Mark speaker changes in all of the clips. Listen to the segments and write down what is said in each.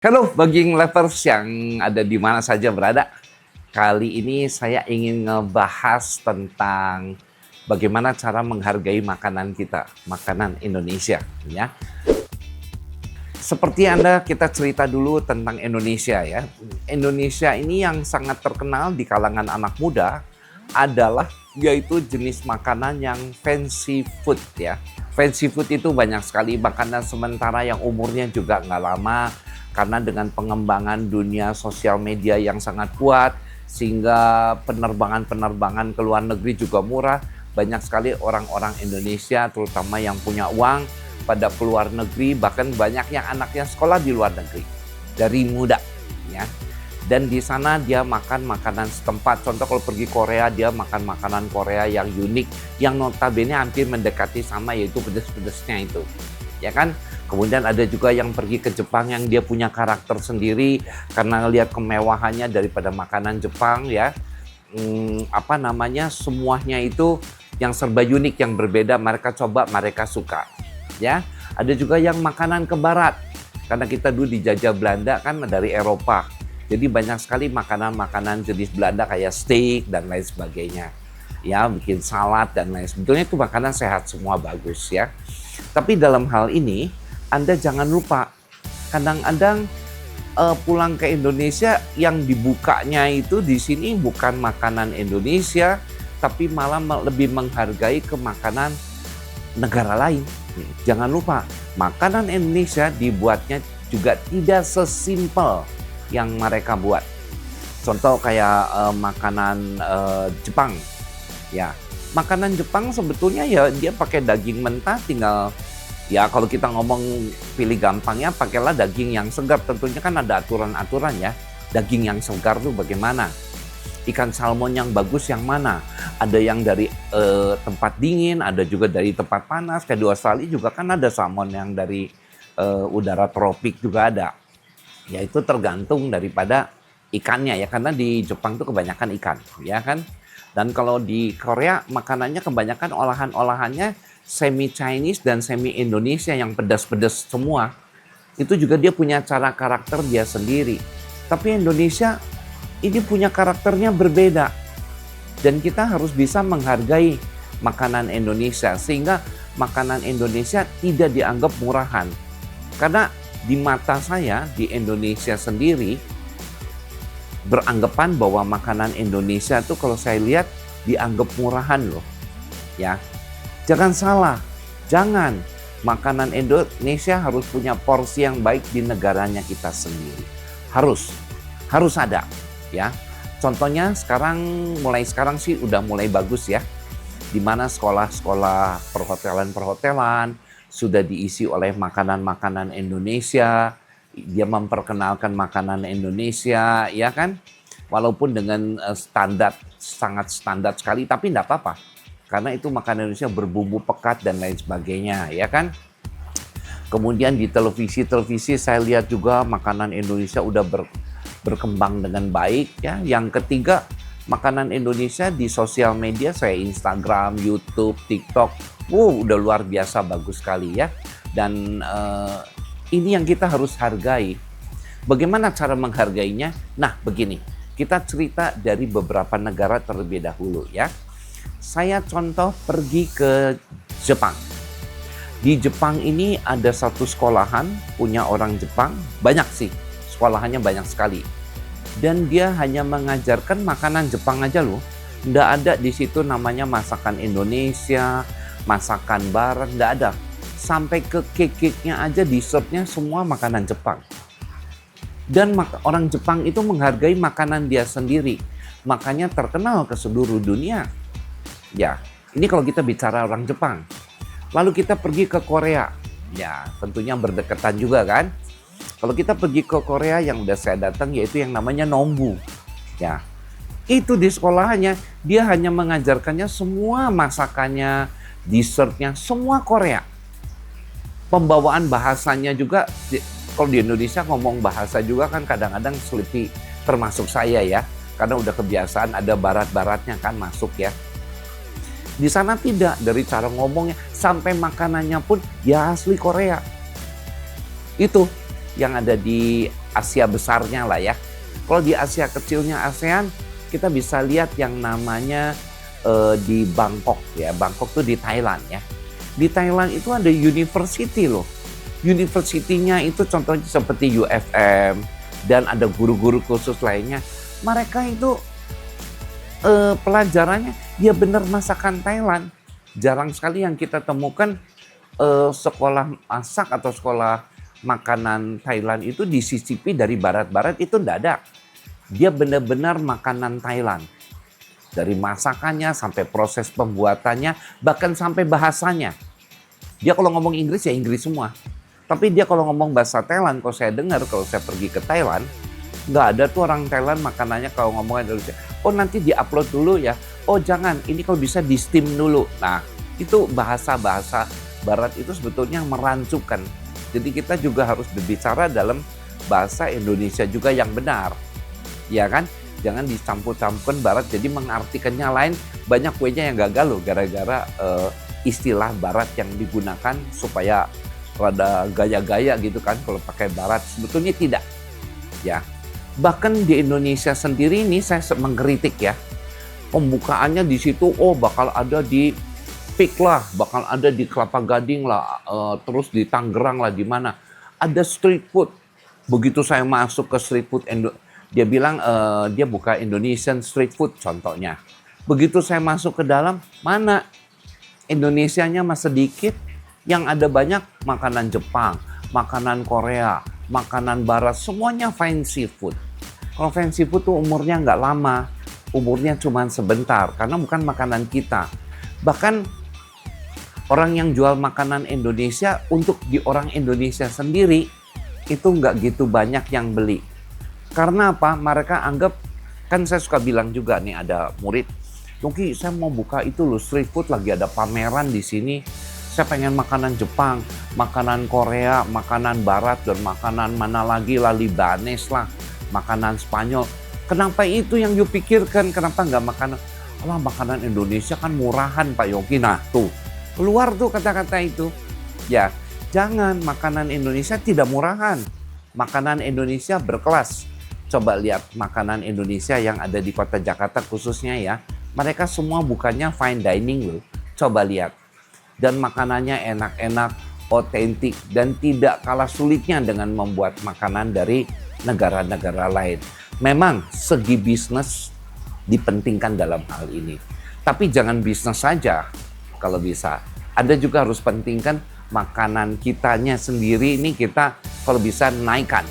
Speaker 1: Halo Baging Lovers yang ada di mana saja berada. Kali ini saya ingin ngebahas tentang bagaimana cara menghargai makanan kita, makanan Indonesia ya. Seperti Anda, kita cerita dulu tentang Indonesia ya. Indonesia ini yang sangat terkenal di kalangan anak muda adalah yaitu jenis makanan yang fancy food ya. Fancy food itu banyak sekali makanan sementara yang umurnya juga nggak lama karena dengan pengembangan dunia sosial media yang sangat kuat sehingga penerbangan-penerbangan ke luar negeri juga murah. Banyak sekali orang-orang Indonesia terutama yang punya uang pada keluar negeri, bahkan banyak yang anaknya sekolah di luar negeri dari muda ya. Dan di sana dia makan makanan setempat. Contoh kalau pergi Korea dia makan makanan Korea yang unik, yang notabene hampir mendekati sama, yaitu pedas-pedasnya itu. Ya kan? Kemudian ada juga yang pergi ke Jepang yang dia punya karakter sendiri karena lihat kemewahannya daripada makanan Jepang ya. Semuanya itu yang serba unik, yang berbeda, mereka coba, mereka suka. Ya, ada juga yang makanan ke barat. Karena kita dulu dijajah Belanda kan dari Eropa. Jadi banyak sekali makanan-makanan jenis Belanda kayak steak dan lain sebagainya. Ya, bikin salad dan lain sebagainya, itu makanan sehat semua, bagus ya. Tapi dalam hal ini Anda jangan lupa, kadang-kadang pulang ke Indonesia yang dibukanya itu di sini bukan makanan Indonesia, tapi malah lebih menghargai ke makanan negara lain. Jangan lupa, makanan Indonesia dibuatnya juga tidak sesimpel yang mereka buat. Contoh kayak makanan Jepang, ya. Makanan Jepang sebetulnya ya dia pakai daging mentah, tinggal ya kalau kita ngomong pilih gampangnya pakailah daging yang segar. Tentunya kan ada aturan-aturan ya. Daging yang segar tuh bagaimana? Ikan salmon yang bagus yang mana? Ada yang dari tempat dingin, ada juga dari tempat panas. Kayak di Australia juga kan ada salmon yang dari udara tropik juga ada. Ya itu tergantung daripada ikannya ya, karena di Jepang tuh kebanyakan ikan ya kan. Dan kalau di Korea makanannya kebanyakan olahan-olahannya semi Chinese dan semi Indonesia yang pedas-pedas semua. Itu juga dia punya cara karakter dia sendiri. Tapi Indonesia ini punya karakternya berbeda. Dan kita harus bisa menghargai makanan Indonesia sehingga makanan Indonesia tidak dianggap murahan. Karena di mata saya di Indonesia sendiri beranggapan bahwa makanan Indonesia tuh kalau saya lihat dianggap murahan loh. Ya. Jangan salah, jangan. Makanan Indonesia harus punya porsi yang baik di negaranya kita sendiri. Harus ada, ya. Contohnya mulai sekarang sih udah mulai bagus ya. Di mana sekolah-sekolah perhotelan sudah diisi oleh makanan-makanan Indonesia. Dia memperkenalkan makanan Indonesia, ya kan? Walaupun dengan sangat standar sekali, tapi enggak apa-apa. Karena itu makanan Indonesia berbumbu pekat dan lain sebagainya, ya kan? Kemudian di televisi saya lihat juga makanan Indonesia udah berkembang dengan baik, ya. Yang ketiga, makanan Indonesia di sosial media, saya Instagram, YouTube, TikTok, udah luar biasa bagus sekali ya. Dan ini yang kita harus hargai. Bagaimana cara menghargainya? Nah, begini. Kita cerita dari beberapa negara terlebih dahulu ya. Saya contoh pergi ke Jepang. Di Jepang ini ada satu sekolahan punya orang Jepang, banyak sih. Sekolahannya banyak sekali. Dan dia hanya mengajarkan makanan Jepang aja loh. Nggak ada di situ namanya masakan Indonesia, masakan barat, nggak ada. Sampai ke cake-nya aja, dessertnya semua makanan Jepang. Dan orang Jepang itu menghargai makanan dia sendiri. Makanya terkenal ke seluruh dunia. Ya, ini kalau kita bicara orang Jepang. Lalu kita pergi ke Korea. Ya, tentunya berdekatan juga kan. Kalau kita pergi ke Korea yang udah saya datang yaitu yang namanya Nongbu. Ya, itu di sekolahannya dia hanya mengajarkannya semua masakannya, dessertnya, semua Korea. Pembawaan bahasanya juga, kalau di Indonesia ngomong bahasa juga kan kadang-kadang sleepy, termasuk saya ya. Karena udah kebiasaan ada barat-baratnya kan masuk ya. Di sana tidak, dari cara ngomongnya sampai makanannya pun ya asli Korea. Itu yang ada di Asia besarnya lah ya. Kalau di Asia kecilnya ASEAN, kita bisa lihat yang namanya di Bangkok ya. Bangkok tuh di Thailand ya. Di Thailand itu ada university loh. University-nya itu contohnya seperti UFM dan ada guru-guru khusus lainnya. Mereka itu pelajarannya dia benar masakan Thailand. Jarang sekali yang kita temukan sekolah masak atau sekolah makanan Thailand itu disisipi dari barat-barat, itu enggak ada. Dia benar-benar makanan Thailand. Dari masakannya sampai proses pembuatannya, bahkan sampai bahasanya. Dia kalau ngomong Inggris ya Inggris semua. Tapi dia kalau ngomong bahasa Thailand, kalau saya dengar, kalau saya pergi ke Thailand, nggak ada tuh orang Thailand makanannya kalau ngomong Indonesia. Oh nanti di-upload dulu ya. Oh jangan, ini kalau bisa di-steam dulu. Nah itu bahasa-bahasa barat itu sebetulnya merancukan. Jadi kita juga harus berbicara dalam bahasa Indonesia juga yang benar. Ya kan? Jangan dicampur-campurkan barat jadi mengartikannya lain. Banyak kuenya yang gagal loh gara-gara istilah barat yang digunakan supaya rada gaya-gaya gitu kan kalau pakai barat. Sebetulnya tidak. Ya. Bahkan di Indonesia sendiri ini saya mengkritik ya. Pembukaannya di situ bakal ada di Pik lah, bakal ada di Kelapa Gading lah, terus di Tangerang lah, di mana ada street food. Begitu saya masuk ke street food, dia bilang dia buka Indonesian street food contohnya. Begitu saya masuk ke dalam, mana Indonesianya masih sedikit, yang ada banyak makanan Jepang, makanan Korea, makanan Barat, semuanya fine seafood. Kalau fine seafood tuh umurnya nggak lama, umurnya cuma sebentar, karena bukan makanan kita. Bahkan orang yang jual makanan Indonesia untuk di orang Indonesia sendiri itu nggak gitu banyak yang beli. Karena apa? Mereka anggap, kan saya suka bilang juga nih ada murid, Yongki saya mau buka itu loh street food, lagi ada pameran di sini. Saya pengen makanan Jepang, makanan Korea, makanan Barat, dan makanan mana lagi lah, Libanes lah, makanan Spanyol. Kenapa itu yang you pikirkan? Kenapa nggak makanan? Alah makanan Indonesia kan murahan Pak Yongki. Nah tuh. Keluar tuh kata-kata itu. Ya, jangan, makanan Indonesia tidak murahan. Makanan Indonesia berkelas. Coba lihat makanan Indonesia yang ada di kota Jakarta khususnya ya. Mereka semua bukannya fine dining loh. Coba lihat. Dan makanannya enak-enak, otentik, dan tidak kalah sulitnya dengan membuat makanan dari negara-negara lain. Memang segi bisnis dipentingkan dalam hal ini. Tapi jangan bisnis saja. Kalau bisa, Anda juga harus pentingkan makanan kitanya sendiri. Ini kita kalau bisa naikkan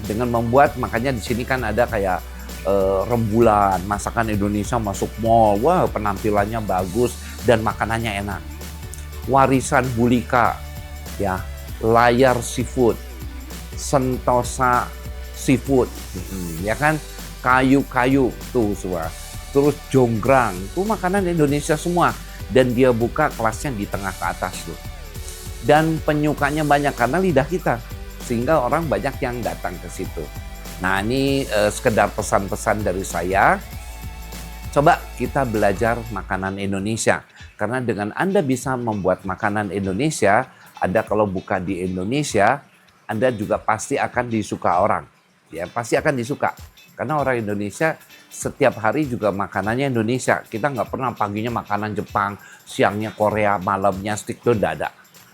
Speaker 1: dengan membuat, makanya di sini kan ada kayak rembulan masakan Indonesia masuk mall. Wah, penampilannya bagus dan makanannya enak. Warisan Bulika, ya, Layar Seafood, Sentosa Seafood, ya kan, kayu-kayu tuh semua. Terus jonggrang, itu makanan Indonesia semua. Dan dia buka kelasnya di tengah ke atas tuh. Dan penyukanya banyak karena lidah kita. Sehingga orang banyak yang datang ke situ. Nah ini sekedar pesan-pesan dari saya. Coba kita belajar makanan Indonesia. Karena dengan Anda bisa membuat makanan Indonesia, Anda kalau buka di Indonesia, Anda juga pasti akan disuka orang. Ya, pasti akan disuka. Karena orang Indonesia setiap hari juga makanannya Indonesia. Kita nggak pernah paginya makanan Jepang, siangnya Korea, malamnya steak, itu nggak ada.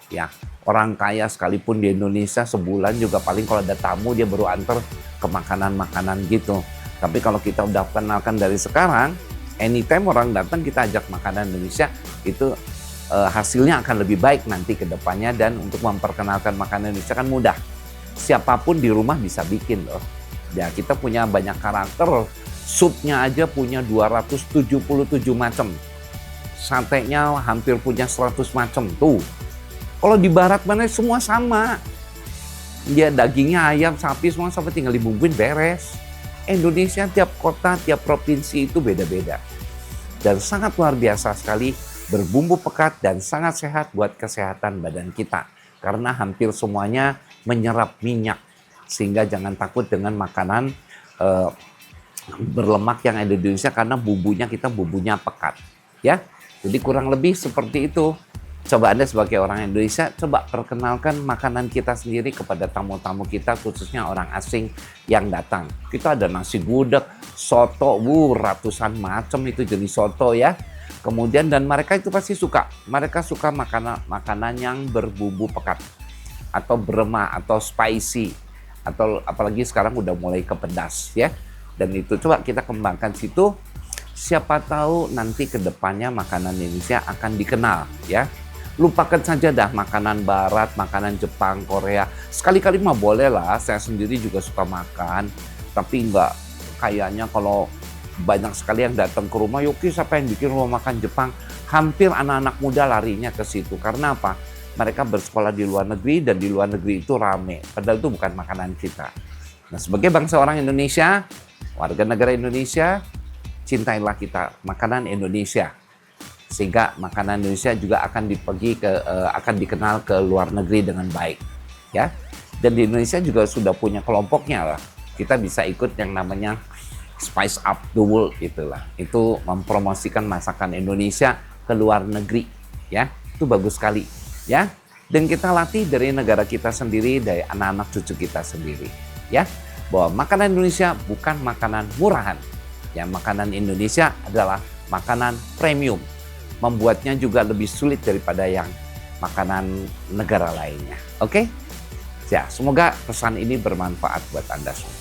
Speaker 1: Ya, orang kaya sekalipun di Indonesia sebulan juga paling kalau ada tamu dia baru antar ke makanan-makanan gitu. Tapi kalau kita udah kenalkan dari sekarang, anytime orang datang kita ajak makanan Indonesia, itu hasilnya akan lebih baik nanti ke depannya. Dan untuk memperkenalkan makanan Indonesia kan mudah. Siapapun di rumah bisa bikin loh. Ya, kita punya banyak karakter. Supnya aja punya 277 macam. Satenya hampir punya 100 macam tuh. Kalau di barat mana semua sama. Dia dagingnya ayam, sapi semua sampai tinggal dibumbuin beres. Indonesia tiap kota, tiap provinsi itu beda-beda. Dan sangat luar biasa sekali, berbumbu pekat dan sangat sehat buat kesehatan badan kita. Karena hampir semuanya menyerap minyak. Sehingga jangan takut dengan makanan berlemak yang ada di Indonesia karena bumbunya kita bumbunya pekat. Ya, jadi kurang lebih seperti itu. Coba Anda sebagai orang Indonesia, coba perkenalkan makanan kita sendiri kepada tamu-tamu kita, khususnya orang asing yang datang. Kita ada nasi gudeg, soto, ratusan macam itu jenis soto ya. Kemudian dan mereka itu pasti suka. Mereka suka makanan yang berbumbu pekat atau beremah atau spicy atau apalagi sekarang udah mulai ke pedas ya. Dan itu coba kita kembangkan situ. Siapa tahu nanti ke depannya makanan Indonesia akan dikenal ya. Lupakan saja dah makanan barat, makanan Jepang, Korea. Sekali-kali mah boleh lah, saya sendiri juga suka makan. Tapi enggak, kayaknya kalau banyak sekali yang datang ke rumah, Yoki siapa yang bikin rumah makan Jepang? Hampir anak-anak muda larinya ke situ. Karena apa? Mereka bersekolah di luar negeri dan di luar negeri itu rame. Padahal itu bukan makanan kita. Nah, sebagai bangsa orang Indonesia, warga negara Indonesia, cintailah kita makanan Indonesia. Sehingga makanan Indonesia juga akan akan dikenal ke luar negeri dengan baik ya. Dan di Indonesia juga sudah punya kelompoknya lah. Kita bisa ikut yang namanya Spice Up the World itulah. Itu mempromosikan masakan Indonesia ke luar negeri ya. Itu bagus sekali ya. Dan kita latih dari negara kita sendiri, dari anak-anak cucu kita sendiri ya. Bahwa makanan Indonesia bukan makanan murahan. Ya, makanan Indonesia adalah makanan premium. Membuatnya juga lebih sulit daripada yang makanan negara lainnya. Oke? Ya, semoga pesan ini bermanfaat buat Anda semua.